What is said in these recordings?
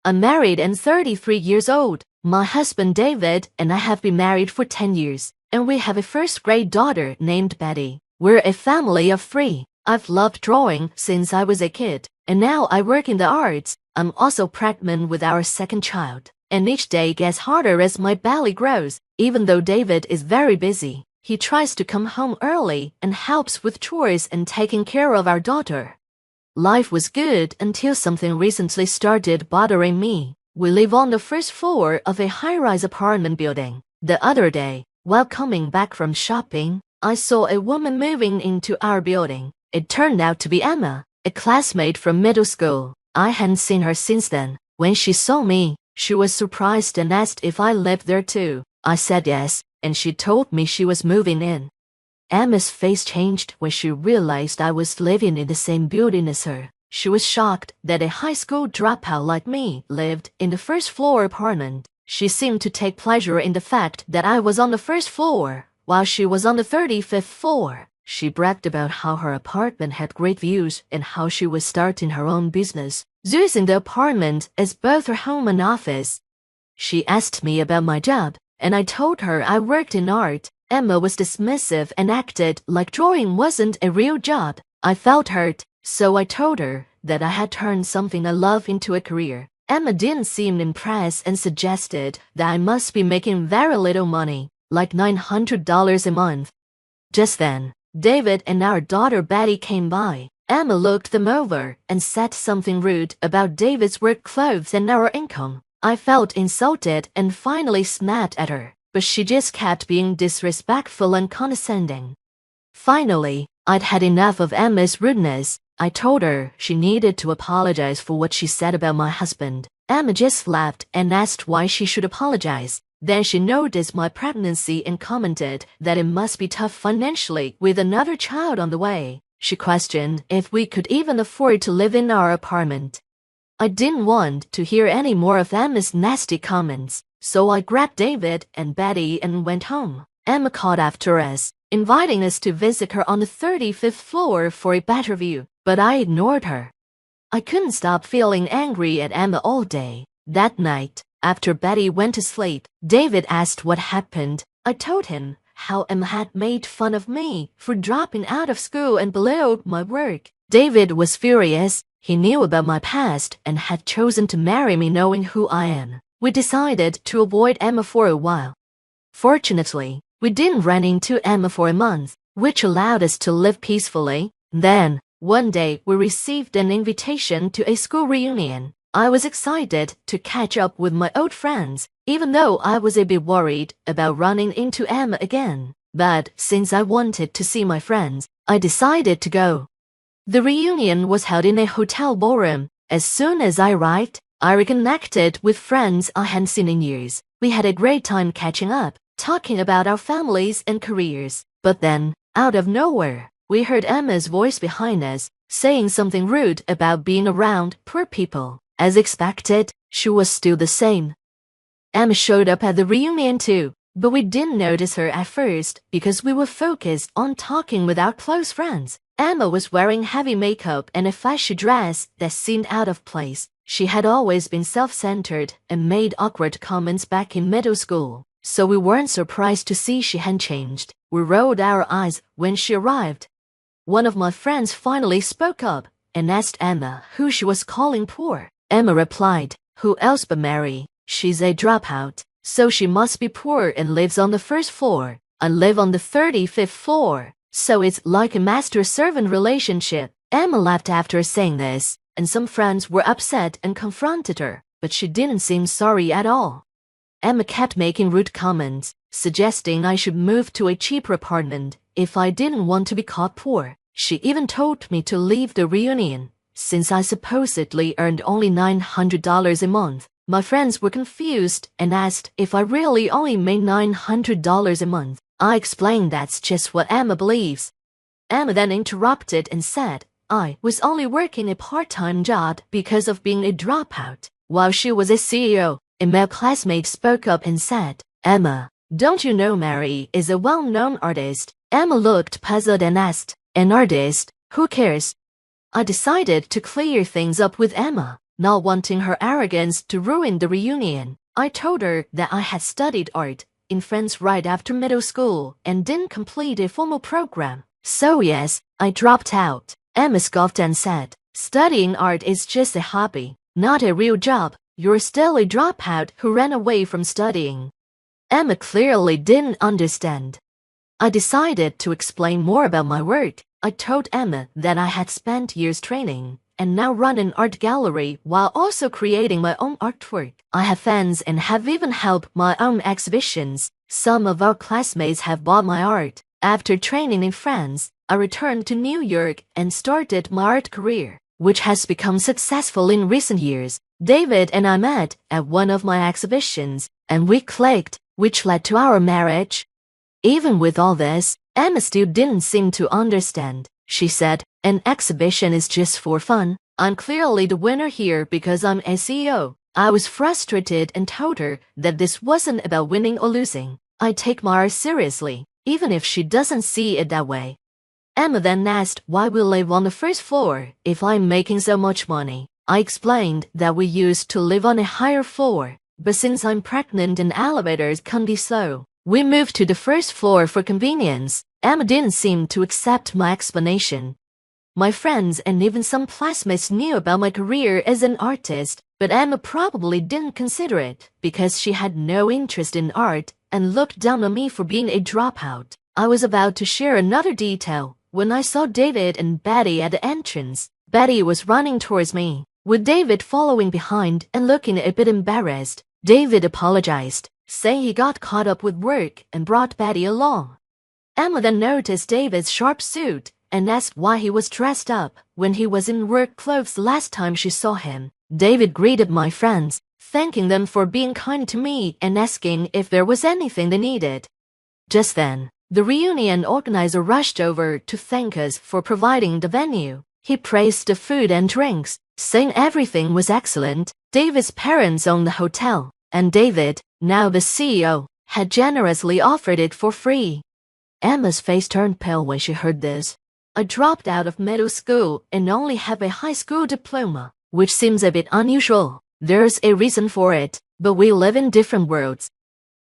I'm married and 33 years old. My husband David and I have been married for 10 years, and we have a first-grade daughter named Betty. We're a family of 3. I've loved drawing since I was a kid, and now I work in the arts. I'm also pregnant with our second child, and each day gets harder as my belly grows. Even though David is very busy, he tries to come home early and helps with chores and taking care of our daughter. Life was good until something recently started bothering me. We live on the first floor of a high-rise apartment building. The other day, while coming back from shopping, I saw a woman moving into our building. It turned out to be Emma, a classmate from middle school. I hadn't seen her since then. When she saw me, she was surprised and asked if I lived there too. I said yes, and she told me she was moving in. Emma's face changed when she realized I was living in the same building as her. She was shocked that a high school dropout like me lived in the first-floor apartment. She seemed to take pleasure in the fact that I was on the first floor, while she was on the 35th floor. She bragged about how her apartment had great views and how she was starting her own business, using the apartment as both her home and office. She asked me about my job, and I told her I worked in art. Emma was dismissive and acted like drawing wasn't a real job. I felt hurt, so I told her that I had turned something I love into a career. Emma didn't seem impressed and suggested that I must be making very little money, like $900 a month. Just then, David and our daughter Betty came by. Emma looked them over and said something rude about David's work clothes and our income. I felt insulted and finally snapped at her, but she just kept being disrespectful and condescending. Finally, I'd had enough of Emma's rudeness. I told her she needed to apologize for what she said about my husband. Emma just laughed and asked why she should apologize. Then she noticed my pregnancy and commented that it must be tough financially with another child on the way. She questioned if we could even afford to live in our apartment. I didn't want to hear any more of Emma's nasty comments, so I grabbed David and Betty and went home. Emma called after us, inviting us to visit her on the 35th floor for a better view, but I ignored her. I couldn't stop feeling angry at Emma all day. That night, after Betty went to sleep, David asked what happened. I told him how Emma had made fun of me for dropping out of school and belittled my work. David was furious. He knew about my past and had chosen to marry me knowing who I am. We decided to avoid Emma for a while. Fortunately, we didn't run into Emma for a month, which allowed us to live peacefully. Then, one day we received an invitation to a school reunion. I was excited to catch up with my old friends, even though I was a bit worried about running into Emma again. But since I wanted to see my friends, I decided to go. The reunion was held in a hotel ballroom. As soon as I arrived, I reconnected with friends I hadn't seen in years. We had a great time catching up, talking about our families and careers. But then, out of nowhere, we heard Emma's voice behind us, saying something rude about being around poor people. As expected, she was still the same. Emma showed up at the reunion too, but we didn't notice her at first because we were focused on talking with our close friends. Emma was wearing heavy makeup and a flashy dress that seemed out of place. She had always been self-centered and made awkward comments back in middle school, so we weren't surprised to see she hadn't changed. We rolled our eyes when she arrived. One of my friends finally spoke up and asked Emma who she was calling poor. Emma replied, "Who else but Mary? She's a dropout, so she must be poor and lives on the first floor. I live on the 35th floor. So it's like a master-servant relationship." Emma laughed after saying this, and some friends were upset and confronted her, but she didn't seem sorry at all. Emma kept making rude comments, suggesting I should move to a cheaper apartment if I didn't want to be caught poor. She even told me to leave the reunion, since I supposedly earned only $900 a month. My friends were confused and asked if I really only made $900 a month. I explained that's just what Emma believes. Emma then interrupted and said I was only working a part-time job because of being a dropout. While she was a CEO, a male classmate spoke up and said, "Emma, don't you know Mary is a well-known artist?" Emma looked puzzled and asked, "An artist? Who cares?" I decided to clear things up with Emma. not wanting her arrogance to ruin the reunion. I told her that I had studied art in France right after middle school and didn't complete a formal program. So yes, I dropped out. Emma scoffed and said, "Studying art is just a hobby, not a real job. You're still a dropout who ran away from studying." Emma clearly didn't understand. I decided to explain more about my work. I told Emma that I had spent years training and now run an art gallery while also creating my own artwork. I have fans and have even held my own exhibitions. Some of our classmates have bought my art. After training in France, I returned to New York and started my art career, which has become successful in recent years. David and I met at one of my exhibitions, and we clicked, which led to our marriage. Even with all this, Emma still didn't seem to understand. She said, "An exhibition is just for fun. I'm clearly the winner here because I'm a CEO." I was frustrated and told her that this wasn't about winning or losing. I take my art seriously, even if she doesn't see it that way. Emma then asked why we live on the first floor if I'm making so much money. I explained that we used to live on a higher floor, but since I'm pregnant and elevators can't be slow, we moved to the first floor for convenience. Emma didn't seem to accept my explanation. My friends and even some classmates knew about my career as an artist, but Emma probably didn't consider it because she had no interest in art and looked down on me for being a dropout. I was about to share another detail when I saw David and Betty at the entrance. Betty was running towards me, with David following behind and looking a bit embarrassed. David apologized, saying he got caught up with work and brought Betty along. Emma then noticed David's sharp suit and asked why he was dressed up when he was in work clothes last time she saw him. David greeted my friends, thanking them for being kind to me and asking if there was anything they needed. Just then, the reunion organizer rushed over to thank us for providing the venue. He praised the food and drinks, saying everything was excellent. David's parents owned the hotel, and David, now the CEO, had generously offered it for free. Emma's face turned pale when she heard this. I dropped out of middle school and only have a high school diploma, which seems a bit unusual. There's a reason for it, but we live in different worlds.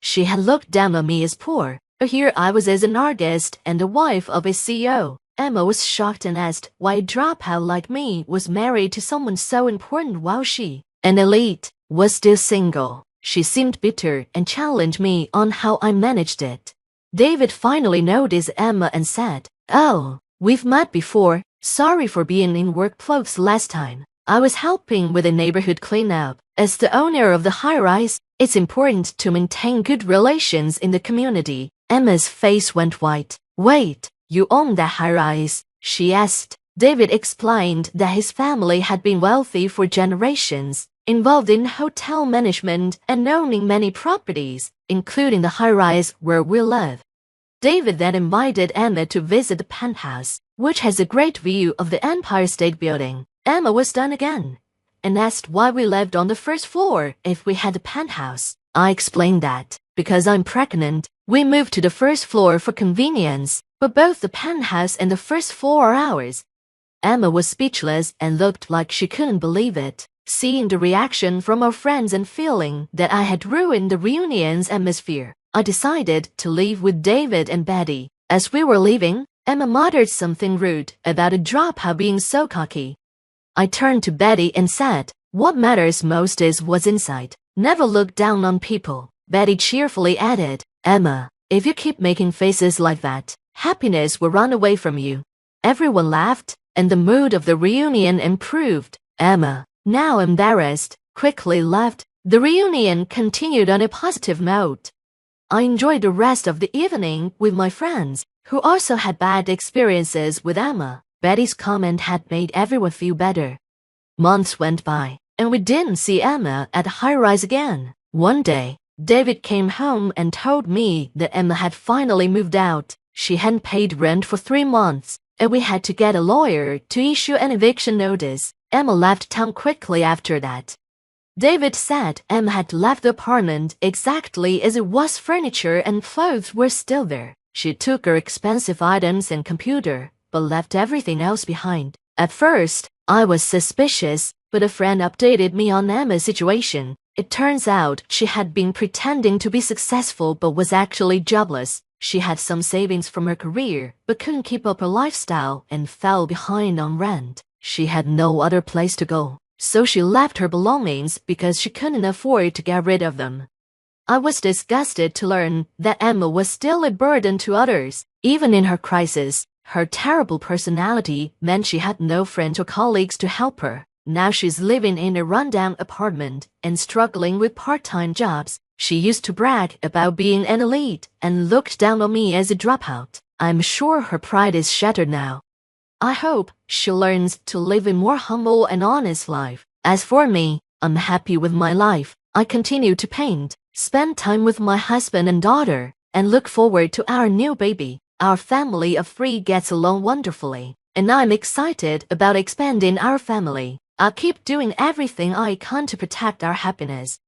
She had looked down on me as poor, but here I was as an artist and the wife of a CEO. Emma was shocked and asked why a dropout like me was married to someone so important while she, an elite, was still single. She seemed bitter and challenged me on how I managed it. David finally noticed Emma and said, "Oh, we've met before. Sorry for being in work clothes last time. I was helping with a neighborhood cleanup. As the owner of the high-rise, it's important to maintain good relations in the community." Emma's face went white. "Wait, you own that high-rise?" she asked. David explained that his family had been wealthy for generations, involved in hotel management and owning many properties, including the high-rise where we live. David then invited Emma to visit the penthouse, which has a great view of the Empire State Building. Emma was stunned again and asked why we lived on the first floor if we had a penthouse. I explained that, because I'm pregnant, we moved to the first floor for convenience, but both the penthouse and the first floor are ours. Emma was speechless and looked like she couldn't believe it. Seeing the reaction from our friends and feeling that I had ruined the reunion's atmosphere, I decided to leave with David and Betty. As we were leaving, Emma muttered something rude about a dropout being so cocky. I turned to Betty and said, "What matters most is what's inside. Never look down on people." Betty cheerfully added, "Emma, if you keep making faces like that, happiness will run away from you." Everyone laughed, and the mood of the reunion improved. Emma, now embarrassed, quickly left. The reunion continued on a positive note. I enjoyed the rest of the evening with my friends, who also had bad experiences with Emma. Betty's comment had made everyone feel better. Months went by, and we didn't see Emma at the high-rise again. One day, David came home and told me that Emma had finally moved out. She hadn't paid rent for 3 months, and we had to get a lawyer to issue an eviction notice. Emma left town quickly after that. David said Emma had left the apartment exactly as it was. Furniture and clothes were still there. She took her expensive items and computer, but left everything else behind. At first, I was suspicious, but a friend updated me on Emma's situation. It turns out she had been pretending to be successful but was actually jobless. She had some savings from her career, but couldn't keep up her lifestyle and fell behind on rent. She had no other place to go, so she left her belongings because she couldn't afford to get rid of them. I was disgusted to learn that Emma was still a burden to others. Even in her crisis, her terrible personality meant she had no friends or colleagues to help her. Now she's living in a rundown apartment and struggling with part-time jobs. She used to brag about being an elite and looked down on me as a dropout. I'm sure her pride is shattered now. I hope she learns to live a more humble and honest life. As for me, I'm happy with my life. I continue to paint, spend time with my husband and daughter, and look forward to our new baby. Our family of 3 gets along wonderfully, and I'm excited about expanding our family. I'll keep doing everything I can to protect our happiness.